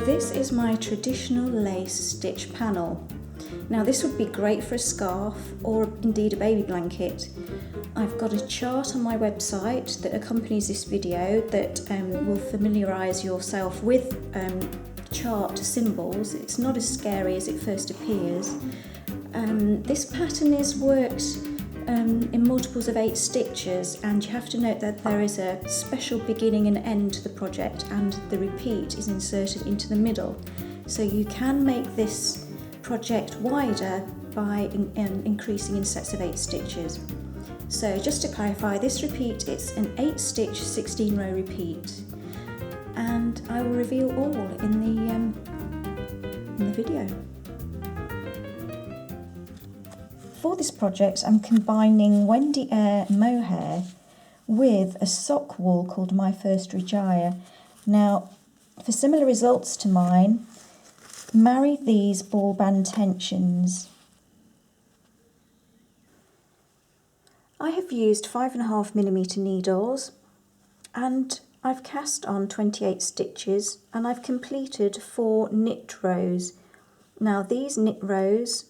This is my traditional lace stitch panel. Now this would be great for a scarf or indeed a baby blanket. I've got a chart on my website that accompanies this video that will familiarise yourself with chart symbols. It's not as scary as it first appears. This pattern is worked in multiples of 8 stitches, and you have to note that there is a special beginning and end to the project, and the repeat is inserted into the middle. So you can make this project wider by increasing in sets of 8 stitches. So just to clarify, this repeat, it's an 8 stitch 16 row repeat, and I will reveal all in the video. For this project, I'm combining Wendy Air mohair with a sock wool called My First Regia. Now, for similar results to mine, marry these ball band tensions. I have used 5.5mm needles, and I've cast on 28 stitches, and I've completed 4 knit rows. Now these knit rows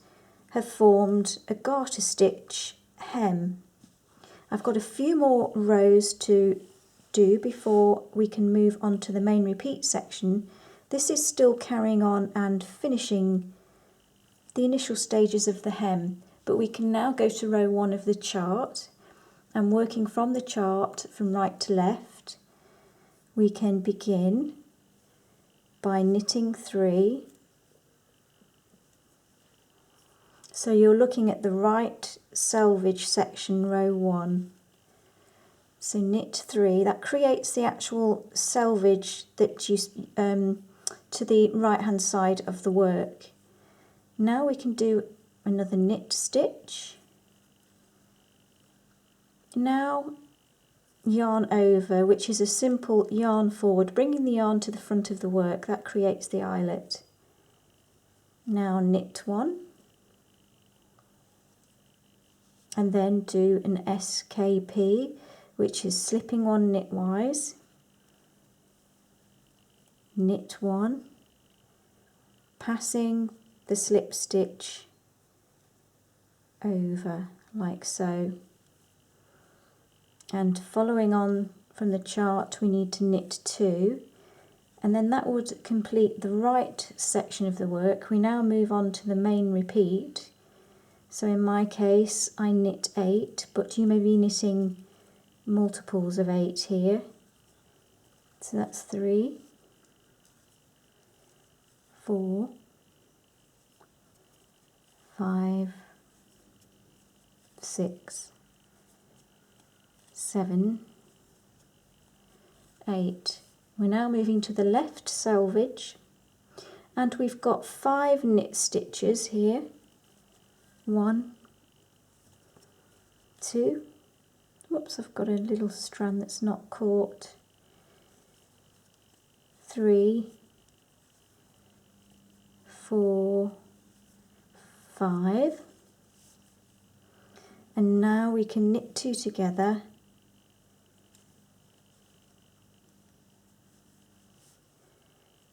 have formed a garter stitch hem. I've got a few more rows to do before we can move on to the main repeat section. This is still carrying on and finishing the initial stages of the hem, but we can now go to row 1 of the chart, and working from the chart from right to left, we can begin by knitting 3. So you're looking at the right selvage section, row 1. So knit 3, that creates the actual selvage that you to the right hand side of the work. Now we can do another knit stitch. Now yarn over, which is a simple yarn forward, bringing the yarn to the front of the work. That creates the eyelet. Now knit 1. And then do an SKP, which is slipping 1 knitwise, knit 1, passing the slip stitch over like so. And following on from the chart, we need to knit 2, and then that would complete the right section of the work. We now move on to the main repeat. So in my case, I knit 8, but you may be knitting multiples of 8 here. So that's 3, 4, 5, 6, 7, 8. We're now moving to the left selvage, and we've got 5 knit stitches here. 1, 2, whoops, I've got a little strand that's not caught, 3, 4, 5, and now we can knit 2 together,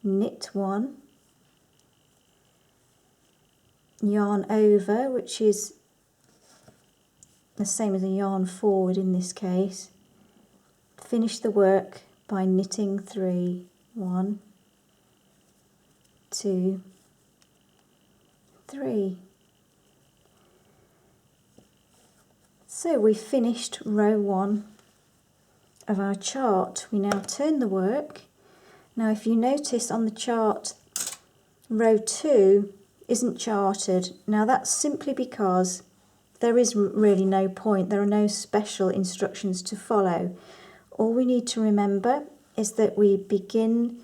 knit 1, yarn over, which is the same as a yarn forward in this case. Finish the work by knitting 3, 1, 2, 3. So we finished row 1 of our chart. We now turn the work. Now if you notice on the chart, row 2 isn't charted. Now that's simply because there is really no point. There are no special instructions to follow. All we need to remember is that we begin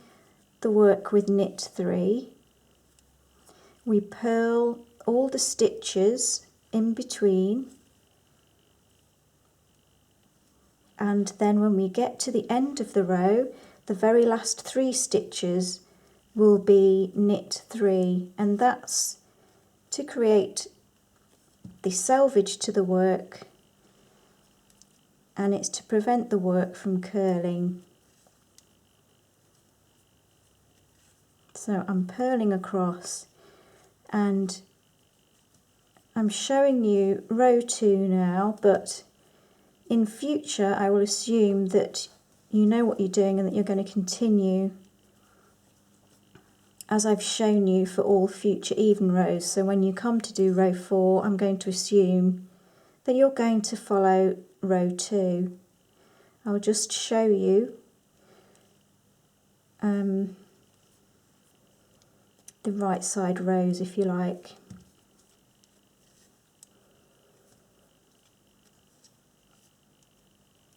the work with knit 3. We purl all the stitches in between, and then when we get to the end of the row, the very last 3 stitches will be knit 3, and that's to create the selvage to the work, and it's to prevent the work from curling. So So I'm purling across, and I'm showing you row 2 now, but in future I will assume that you know what you're doing and that you're going to continue as I've shown you for all future even rows. So when you come to do row 4, I'm going to assume that you're going to follow row 2. I'll just show you the right side rows, if you like.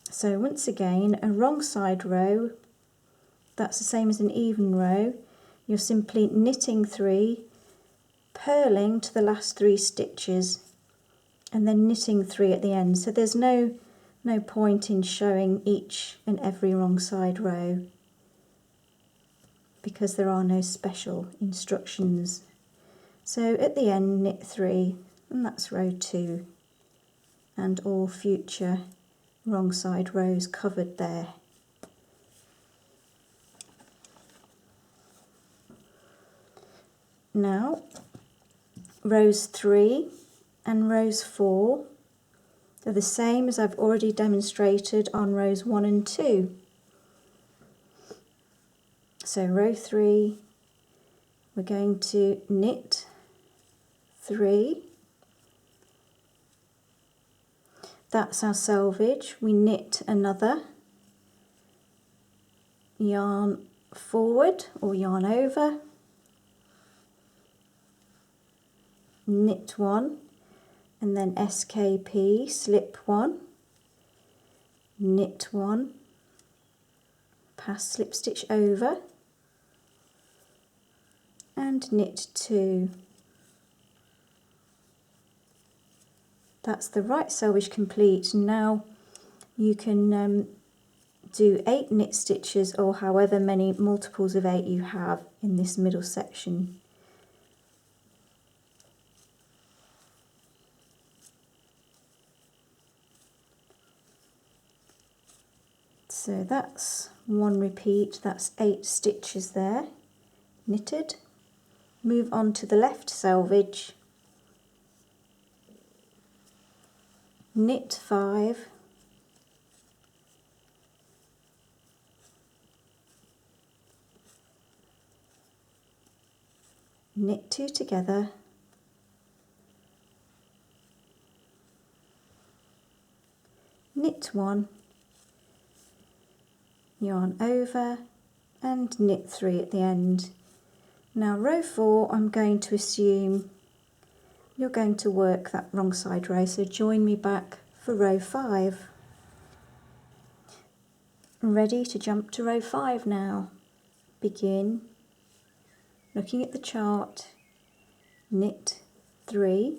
So once again, a wrong side row, that's the same as an even row. You're simply knitting 3, purling to the last 3 stitches, and then knitting 3 at the end. So there's no point in showing each and every wrong side row, because there are no special instructions. So at the end, knit 3, and that's row 2, and all future wrong side rows covered there. Now rows 3 and rows 4 are the same as I've already demonstrated on rows 1 and 2. So row 3, we're going to knit 3, that's our selvage. We knit another, yarn forward or yarn over, knit 1, and then SKP, slip 1, knit 1, pass slip stitch over, and knit 2. That's the right selvage complete. Now you can do 8 knit stitches, or however many multiples of 8 you have in this middle section. So that's 1 repeat, that's 8 stitches there, knitted. Move on to the left selvage, knit 5, knit 2 together, knit 1, yarn over, and knit 3 at the end. Now row 4, I'm going to assume you're going to work that wrong side row, so join me back for row 5. Ready to jump to row 5 now. Begin looking at the chart, knit 3,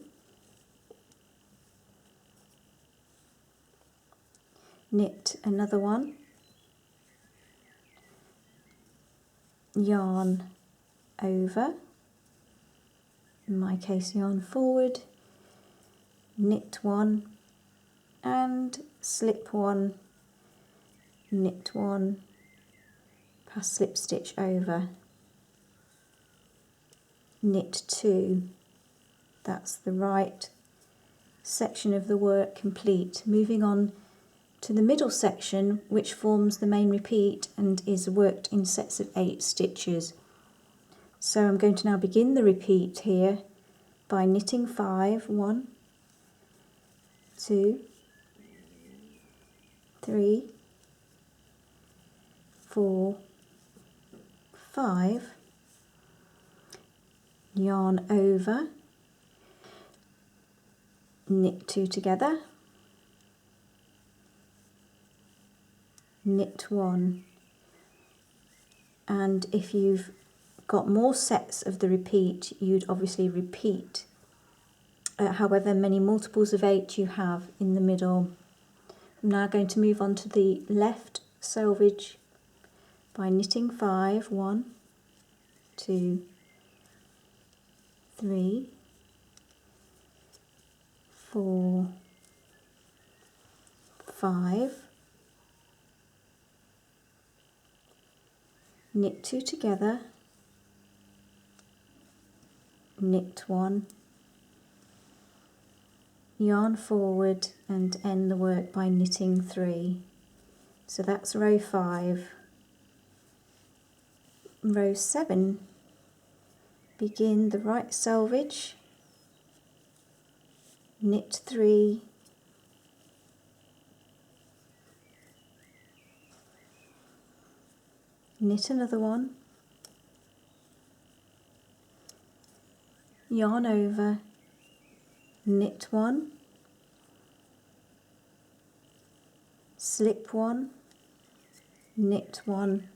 knit another one, yarn over, in my case yarn forward, knit 1 and slip 1, knit 1, pass slip stitch over, knit 2. That's the right section of the work complete. Moving on to the middle section, which forms the main repeat and is worked in sets of 8 stitches. So I'm going to now begin the repeat here by knitting 5, 1, 2, 3, 4, 5, yarn over, knit 2 together, knit 1, and if you've got more sets of the repeat, you'd obviously repeat however many multiples of 8 you have in the middle. I'm now going to move on to the left selvage by knitting 5, 1, 2, 3, 4, 5, knit 2 together, knit 1, yarn forward and end the work by knitting 3. So that's row 5. Row 7, begin the right selvage, knit 3, knit another one, yarn over, knit 1, slip 1, knit 1,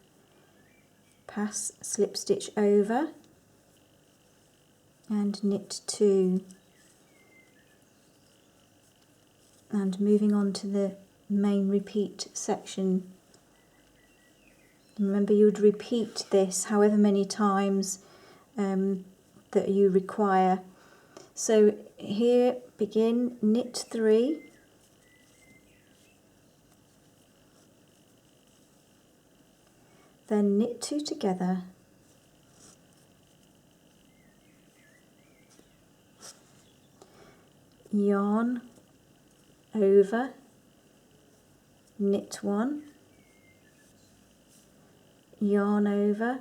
pass slip stitch over and knit 2, and moving on to the main repeat section. Remember, you would repeat this however many times that you require. So here, begin, knit 3, then knit 2 together, yarn over, knit 1, yarn over,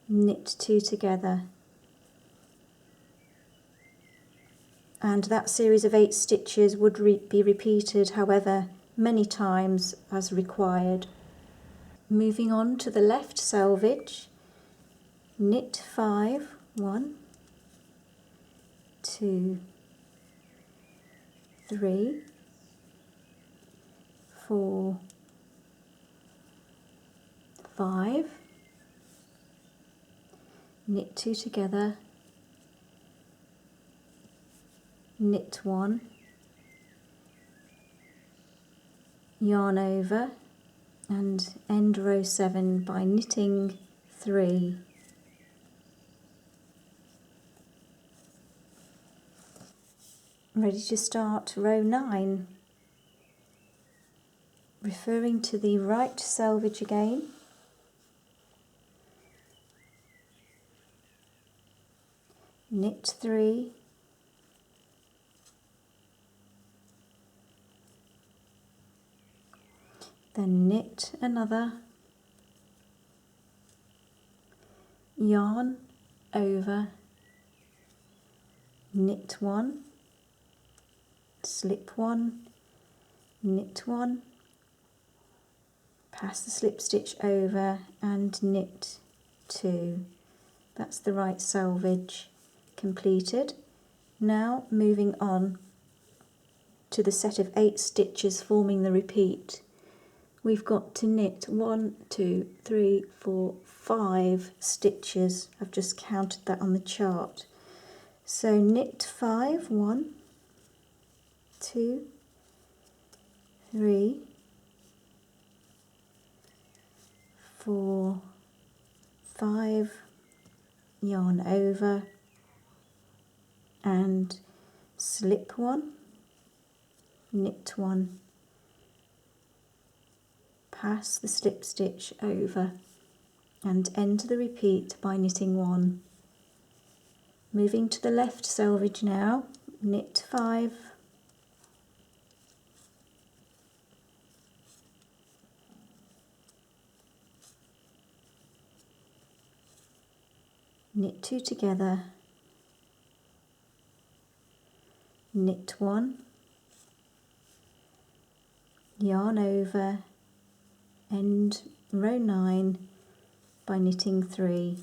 knit 2 together, and that series of 8 stitches would be repeated however many times as required. Moving on to the left selvage, knit 5, 1, 2, 3, 4, 5, knit 2 together, knit 1, yarn over and end row 7 by knitting 3. Ready to start row 9. Referring to the right selvage again, knit 3, then knit another, yarn over, knit 1, slip 1, knit 1, pass the slip stitch over and knit 2. That's the right selvage completed. Now moving on to the set of 8 stitches forming the repeat. We've got to knit 1, 2, 3, 4, 5 stitches. I've just counted that on the chart. So knit 5, 1, 2, 3, 4, 5, yarn over and slip 1, knit 1, pass the slip stitch over and end the repeat by knitting 1. Moving to the left selvage now, knit 5, knit 2 together, knit 1, yarn over, end row 9 by knitting 3.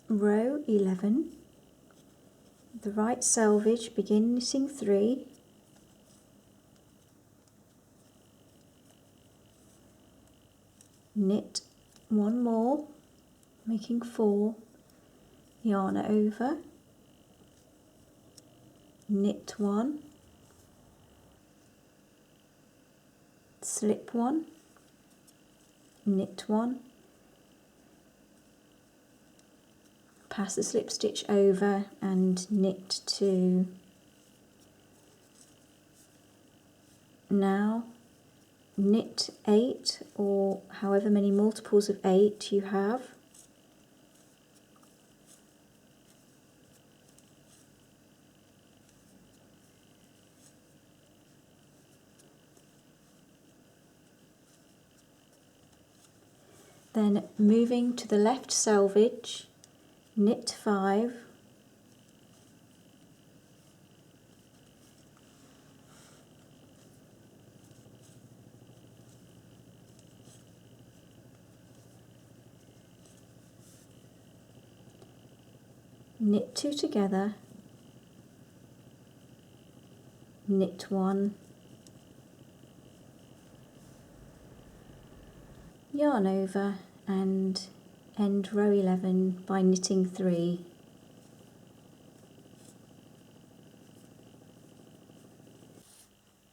Row 11, the right selvage, begin knitting 3, knit 1 more, making 4, yarn over, knit 1, slip 1, knit 1, pass the slip stitch over and knit 2. Now knit 8 or however many multiples of 8 you have. Then moving to the left selvage, knit 5, knit 2 together, knit 1, yarn over and end row 11 by knitting 3.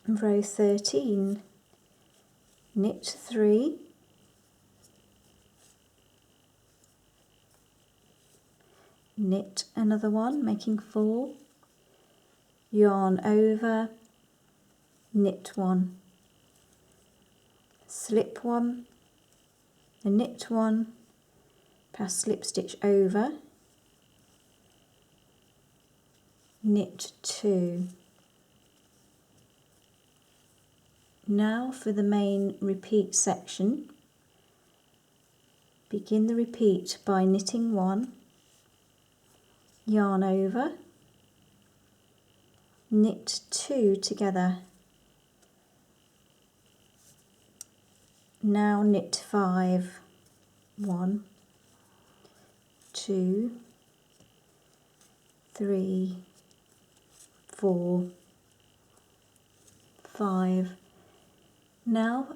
Row 13, knit 3, knit another one, making 4, yarn over, knit 1, slip 1, a knit 1, pass slip stitch over, knit 2. Now for the main repeat section, begin the repeat by knitting 1, yarn over, knit 2 together. Now knit 5, 1, 2, 3, 4, 5. Now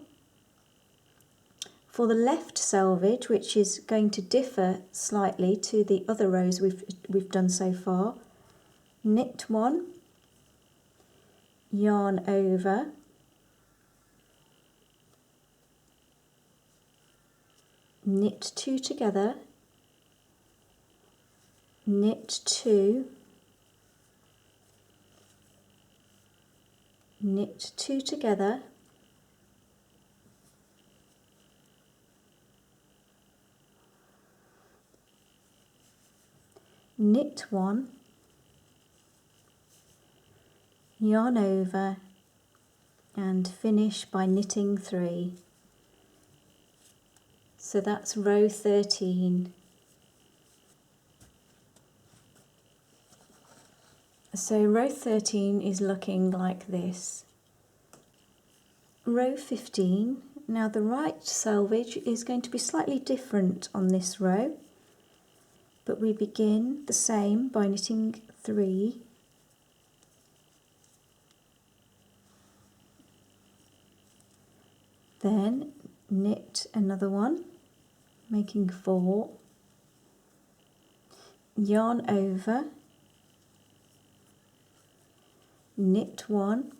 for the left selvage, which is going to differ slightly to the other rows we've done so far, knit 1, yarn over, knit 2 together, knit 2, knit 2 together, knit 1, yarn over and finish by knitting 3. So that's row 13. So row 13 is looking like this. Row 15, now the right selvage is going to be slightly different on this row, but we begin the same by knitting 3, then knit another one, making 4, yarn over, knit 1,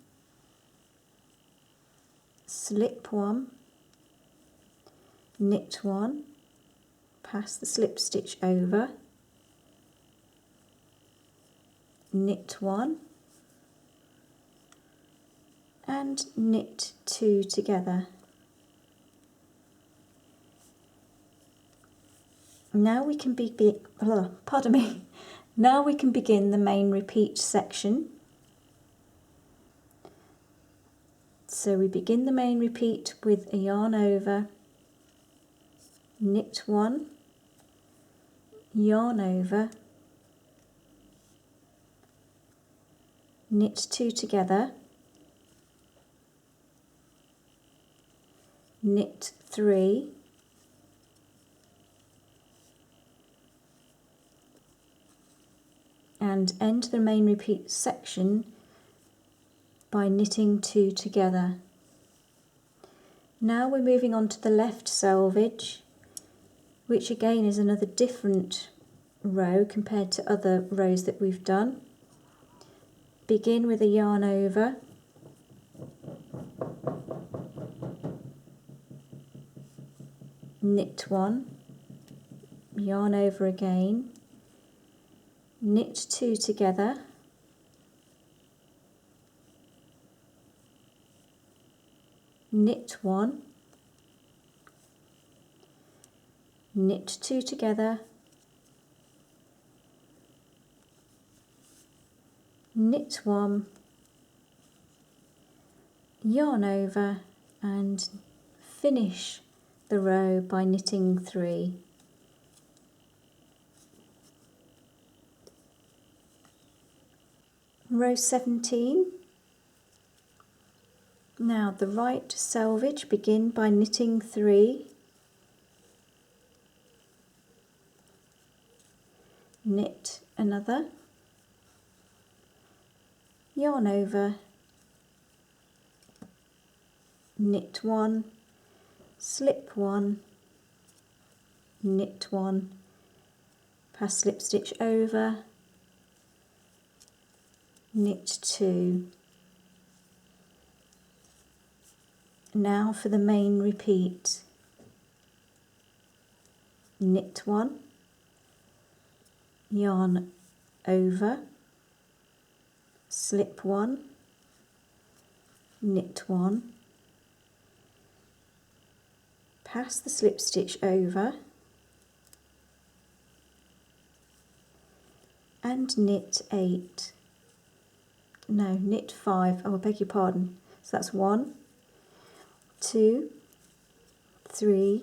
slip 1, knit 1, pass the slip stitch over, knit 1 and knit 2 together. Now we can Now we can begin the main repeat section. So we begin the main repeat with a yarn over, knit 1, yarn over, knit 2 together, knit 3, and end the main repeat section by knitting 2 together. Now we're moving on to the left selvage, which again is another different row compared to other rows that we've done. Begin with a yarn over, knit 1, yarn over again, knit 2 together, knit 1, knit 2 together, knit 1, yarn over and finish the row by knitting 3. Row 17. Now the right selvage, begin by knitting 3, knit another, yarn over, knit 1, slip 1, knit 1, pass slip stitch over, knit 2. Now for the main repeat. Knit 1, yarn over, slip 1, knit 1, pass the slip stitch over and knit 8. No, knit 5. Oh, I beg your pardon. So that's 1, 2, 3,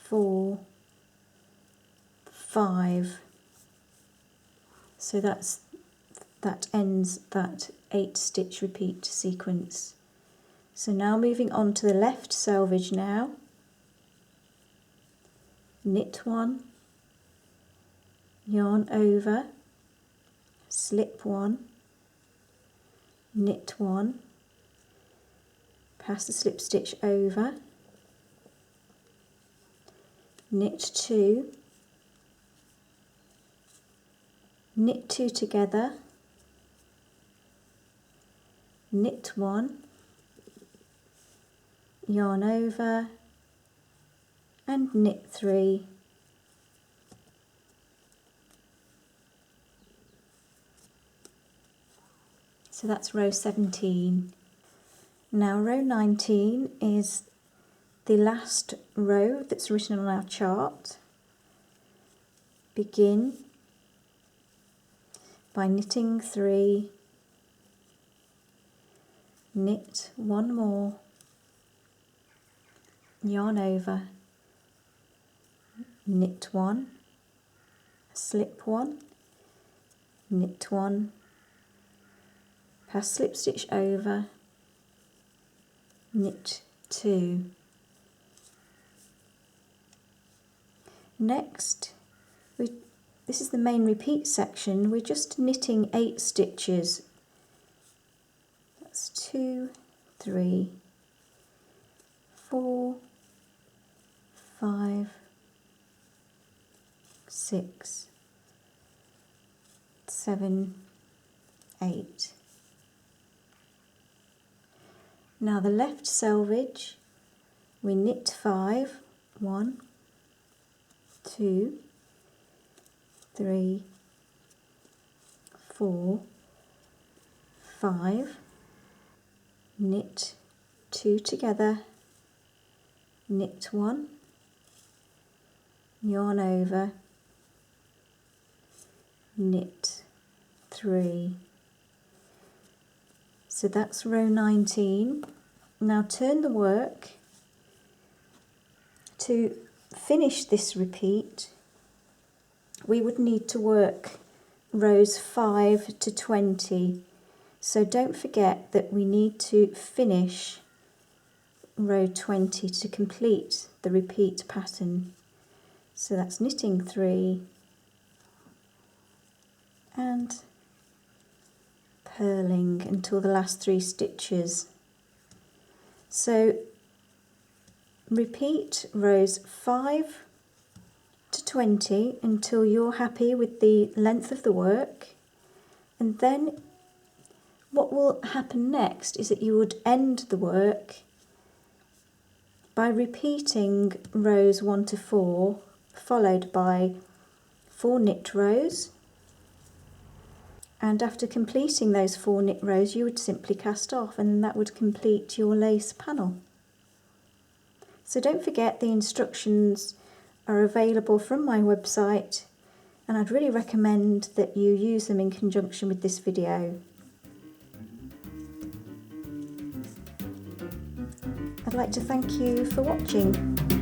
4, 5. So that ends that 8 stitch repeat sequence. So now moving on to the left selvage now. Knit 1, yarn over, slip 1, knit 1, pass the slip stitch over, knit 2, knit 2 together, knit 1, yarn over and knit 3. So that's row 17. Now row 19 is the last row that's written on our chart. Begin by knitting 3, knit 1 more, yarn over, knit 1, slip 1, knit 1, pass slip stitch over, knit 2. Next, this is the main repeat section, we're just knitting 8 stitches. That's 2, 3, 4, 5, 6, 7, 8. Now the left selvage, we knit 5, 1, 2, 3, 4, 5, knit 2 together, knit 1, yarn over, knit 3. So that's row 19. Now turn the work. To finish this repeat, we would need to work rows 5 to 20. So don't forget that we need to finish row 20 to complete the repeat pattern. So that's knitting 3 and purling until the last 3 stitches. So repeat rows 5 to 20 until you're happy with the length of the work, and then what will happen next is that you would end the work by repeating rows 1 to 4, followed by 4 knit rows, And after completing those 4 knit rows, you would simply cast off, and that would complete your lace panel. So don't forget, the instructions are available from my website, and I'd really recommend that you use them in conjunction with this video. I'd like to thank you for watching.